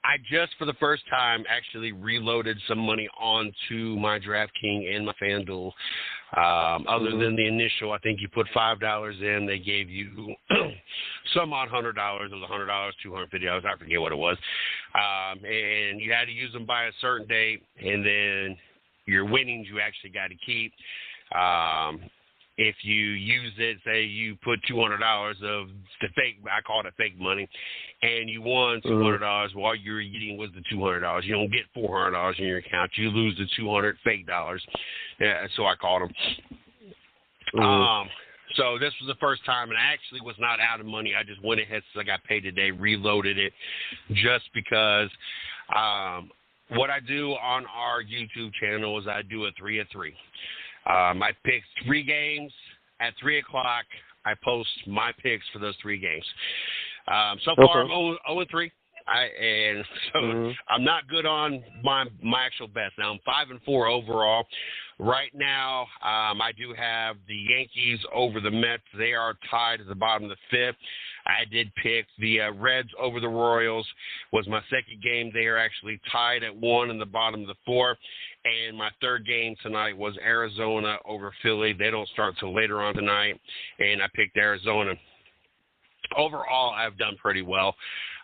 I just, for the first time, actually reloaded some money onto my DraftKings and my FanDuel. Other than the initial, I think you put $5 in. They gave you some odd $100. It was $100, $250. I forget what it was. And you had to use them by a certain date. And then your winnings you actually got to keep. If you use it, say you put $200 of the fake, I call it fake money, and you won $200 while you're eating with the $200. You don't get $400 in your account. You lose the 200 fake dollars. Yeah, so I called them. So this was the first time, and I actually was not out of money. I just went ahead since I got paid today, reloaded it, just because what I do on our YouTube channel is I do a 3 at 3. I pick 3 games at 3 o'clock. I post my picks for those 3 games. So far, I'm 0-3. I'm not good on my actual bets. Now, I'm 5-4 overall. Right now, I do have the Yankees over the Mets. They are tied at the bottom of the 5th. I did pick the Reds over the Royals. Was my second game. They are actually tied at 1 in the bottom of the 4th. And my third game tonight was Arizona over Philly. They don't start till later on tonight, and I picked Arizona. Overall, I've done pretty well.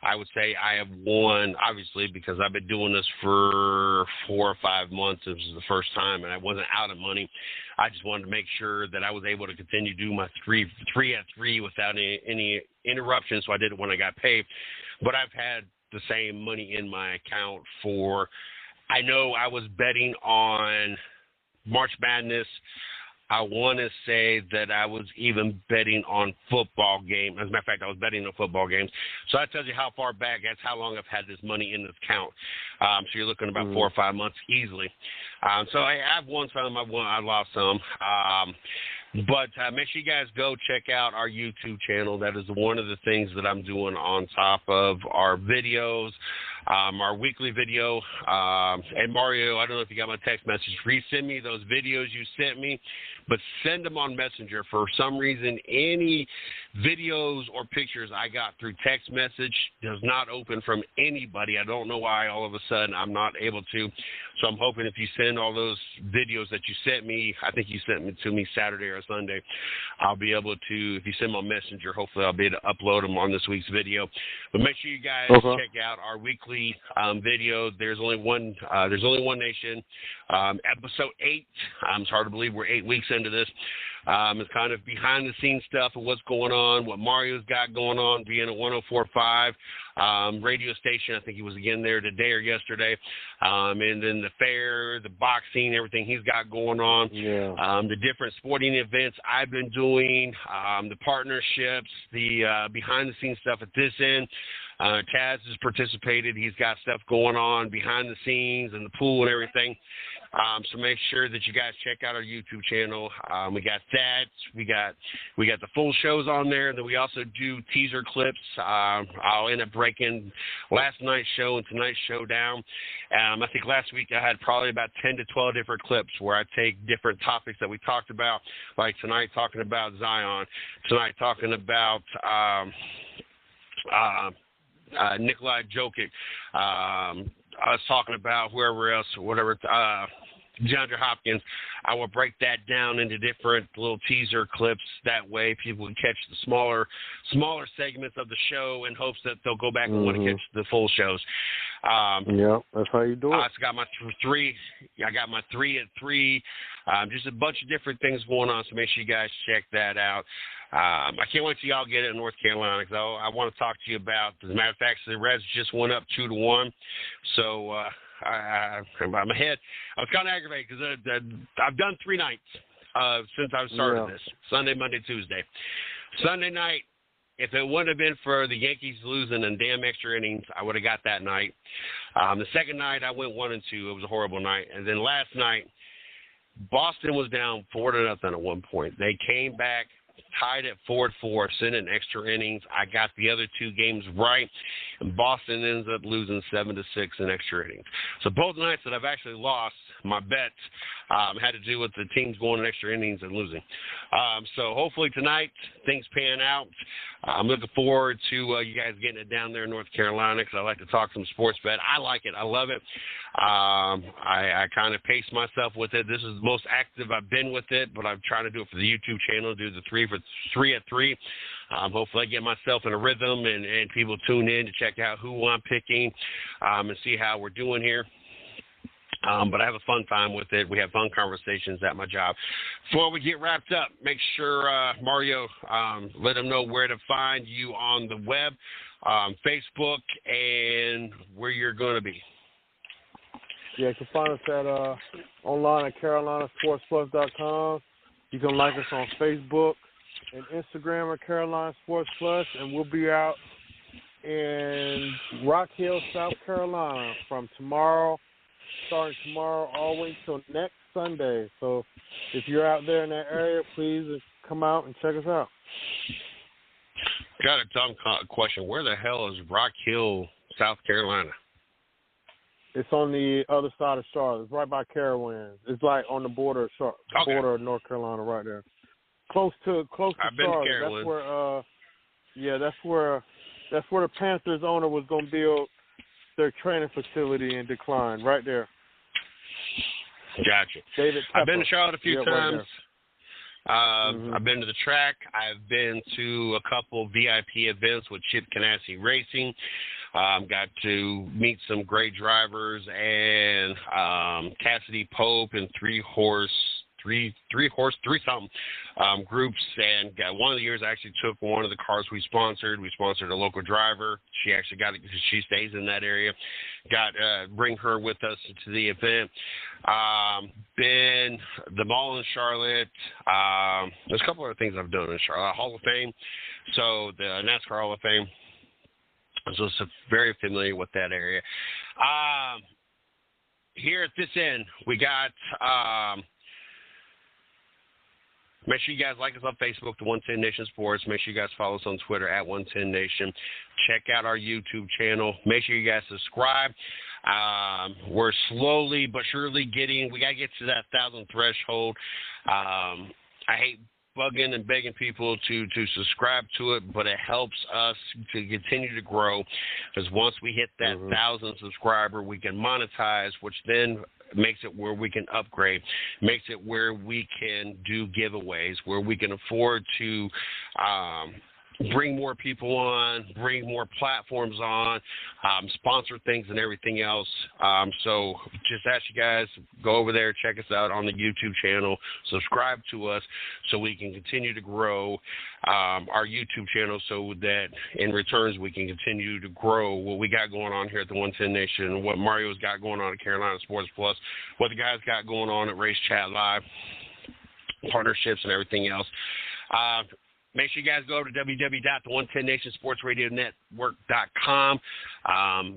I would say I have won, obviously, because I've been doing this for 4 or 5 months. This was the first time, and I wasn't out of money. I just wanted to make sure that I was able to continue to do my 3 at 3 without any interruptions, so I did it when I got paid. But I've had the same money in my account for, I know I was betting on March Madness. I want to say that I was even betting on football games. As a matter of fact, I was betting on football games. So that tells you how far back, that's how long I've had this money in this account. So you're looking about 4 or 5 months easily. So I've won some, I lost some. But make sure you guys go check out our YouTube channel. That is one of the things that I'm doing on top of our videos, our weekly video. And Mario, I don't know if you got my text message. Resend me those videos you sent me, but send them on Messenger. For some reason, any videos or pictures I got through text message does not open from anybody. I don't know why all of a sudden I'm not able to. So I'm hoping if you send all those videos that you sent me, I think you sent them to me Saturday or Sunday, I'll be able to, if you send them on Messenger, hopefully I'll be able to upload them on this week's video. But make sure you guys check out our weekly video. There's only one nation. Episode 8. It's hard to believe we're 8 weeks into this. It's kind of behind the scenes stuff of what's going on, what Mario's got going on, being at 104.5 radio station. I think he was again there today or yesterday. And then the fair, the boxing, everything he's got going on. Yeah. The different sporting events I've been doing, the partnerships, the behind the scenes stuff at this end. Taz has participated. He's got stuff going on behind the scenes and the pool and everything. So make sure that you guys check out our YouTube channel. We got that. We got the full shows on there. Then we also do teaser clips. I'll end up breaking last night's show and tonight's show down. I think last week I had probably about 10 to 12 different clips where I take different topics that we talked about, like tonight talking about Zion, tonight talking about Nikolai Jokic. I was talking about whoever else, whatever, DeAndre Hopkins. I will break that down into different little teaser clips. That way people can catch the smaller segments of the show in hopes that they'll go back and want to catch the full shows. Yeah, that's how you do it. I got my 3. I got my 3 at 3. Just a bunch of different things going on, so make sure you guys check that out. I can't wait till y'all get it in North Carolina, because I want to talk to you about. As a matter of fact, the Reds just went up 2-1, so I'm ahead. I was kind of aggravated because I've done 3 nights since I started this: Sunday, Monday, Tuesday. Sunday night, if it wouldn't have been for the Yankees losing in damn extra innings, I would have got that night. The second night, I went 1-2. It was a horrible night. And then last night, Boston was down 4-0 at one point. They came back, tied at 4-4, sent in extra innings. I got the other 2 games right, and Boston ends up losing 7-6 in extra innings. So both nights that I've actually lost, my bets had to do with the teams going in extra innings and losing. So hopefully tonight things pan out. I'm looking forward to you guys getting it down there in North Carolina, because I like to talk some sports bet. I like it. I love it. I kind of pace myself with it. This is the most active I've been with it, but I'm trying to do it for the YouTube channel, do the 3 at 3. Hopefully I get myself in a rhythm and people tune in to check out who I'm picking and see how we're doing here. But I have a fun time with it. We have fun conversations at my job. Before we get wrapped up, make sure, Mario, let them know where to find you on the web, Facebook, and where you're going to be. Yeah, you can find us at online at CarolinaSportsPlus.com. You can like us on Facebook and Instagram at Carolina Sports Plus, and we'll be out in Rock Hill, South Carolina from starting tomorrow all the way till next Sunday. So if you're out there in that area, please come out and check us out. Got a dumb question. Where the hell is Rock Hill, South Carolina? It's on the other side of Charlotte. It's right by Carowinds. It's like on the border of border of North Carolina, right there. Close to I've been Charlotte. To That's where the Panthers owner was going to build their training facility in Decline, right there. Gotcha. David I've been to Charlotte a few times. Right I've been to the track. I've been to a couple VIP events with Chip Ganassi Racing. Got to meet some great drivers and Cassidy Pope and three something groups. And one of the years I actually took one of the cars we sponsored. We sponsored a local driver. She actually got it because she stays in that area. Bring her with us to the event. Been the mall in Charlotte. There's a couple other things I've done in Charlotte. Hall of Fame. So the NASCAR Hall of Fame. So very familiar with that area. Here at this end, we got make sure you guys like us on Facebook, the 110 Nation Sports. Make sure you guys follow us on Twitter at 110 Nation. Check out our YouTube channel. Make sure you guys subscribe. We're slowly but surely we got to get to that 1,000 threshold. I hate bugging and begging people to subscribe to it, but it helps us to continue to grow, because once we hit that 1,000 subscriber, we can monetize, which then makes it where we can upgrade, makes it where we can do giveaways, where we can afford to bring more people on, bring more platforms on, sponsor things and everything else. So just ask you guys, go over there, check us out on the YouTube channel, subscribe to us so we can continue to grow our YouTube channel, so that in returns we can continue to grow what we got going on here at the 110 Nation, what Mario's got going on at Carolina Sports Plus, what the guys got going on at Race Chat Live, partnerships and everything else. Make sure you guys go over to www.110nationsportsradionetwork.com.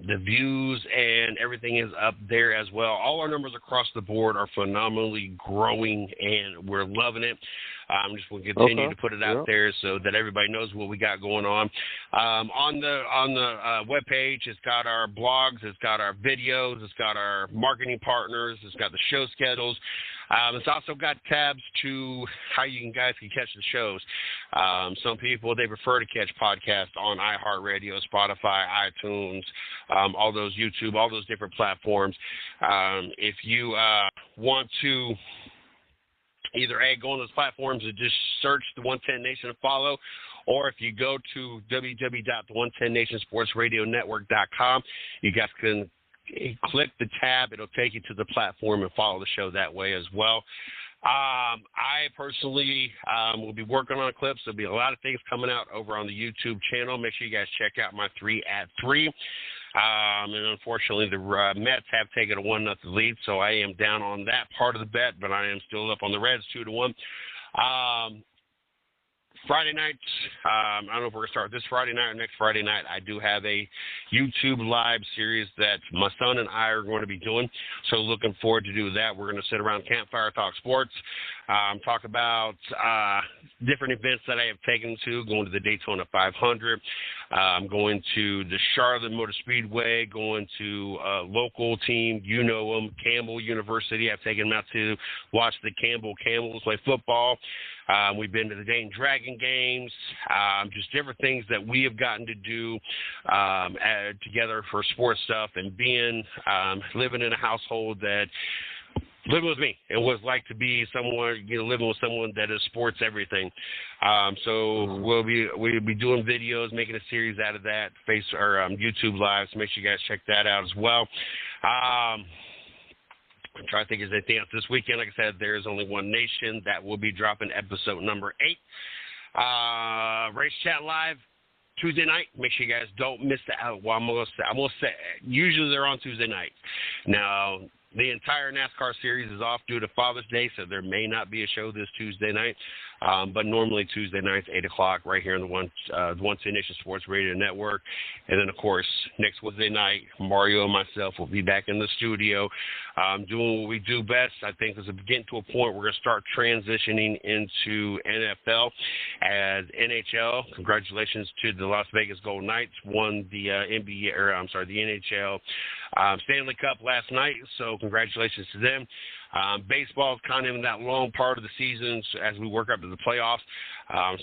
The views and everything is up there as well. All our numbers across the board are phenomenally growing, and we're loving it. I'm just going to continue to put it out there so that everybody knows what we got going on. On the webpage, it's got our blogs, it's got our videos, it's got our marketing partners, it's got the show schedules. It's also got tabs to how you guys can catch the shows. Some people, they prefer to catch podcasts on iHeartRadio, Spotify, iTunes, all those YouTube, all those different platforms. If you want to Either A, go on those platforms and just search the 110 Nation and follow, or if you go to www.110nationsportsradionetwork.com, you guys can click the tab. It'll take you to the platform and follow the show that way as well. I personally will be working on clips. There'll be a lot of things coming out over on the YouTube channel. Make sure you guys check out my 3 at 3. And unfortunately, the Mets have taken a 1-0 lead, so I am down on that part of the bet, but I am still up on the Reds 2-1. Friday nights, I don't know if we're going to start this Friday night or next Friday night. I do have a YouTube live series that my son and I are going to be doing, so looking forward to do that. We're going to sit around campfire, talk sports, talk about different events that I have taken to, going to the Daytona 500, going to the Charlotte Motor Speedway, going to a local team, you know them, Campbell University. I've taken them out to watch the Campbell Camels play football. We've been to the Dayton Dragon games, just different things that we have gotten to do together for sports stuff, and being living in a household that living with me and what it's like to be someone, living with someone that is sports everything. So we'll be doing videos, making a series out of that, YouTube Live. So make sure you guys check that out as well. I'm trying to think of anything else this weekend. Like I said, there is only one nation that will be dropping episode number 8. Race Chat Live Tuesday night. Make sure you guys don't miss that. Well, I'm gonna say usually they're on Tuesday night. Now the entire NASCAR series is off due to Father's Day, so there may not be a show this Tuesday night. But normally Tuesday nights, 8 o'clock, right here on the 110 Nation Sports Radio Network. And then, of course, next Wednesday night, Mario and myself will be back in the studio doing what we do best. I think it's getting to a point we're going to start transitioning into NFL. As NHL, congratulations to the Las Vegas Golden Knights, won the the NHL Stanley Cup last night, so congratulations to them. Baseball is kind of in that long part of the season as we work up to the playoffs.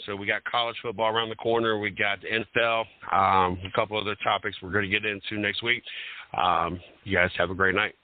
So we got college football around the corner. We got the NFL, a couple other topics we're going to get into next week. You guys have a great night.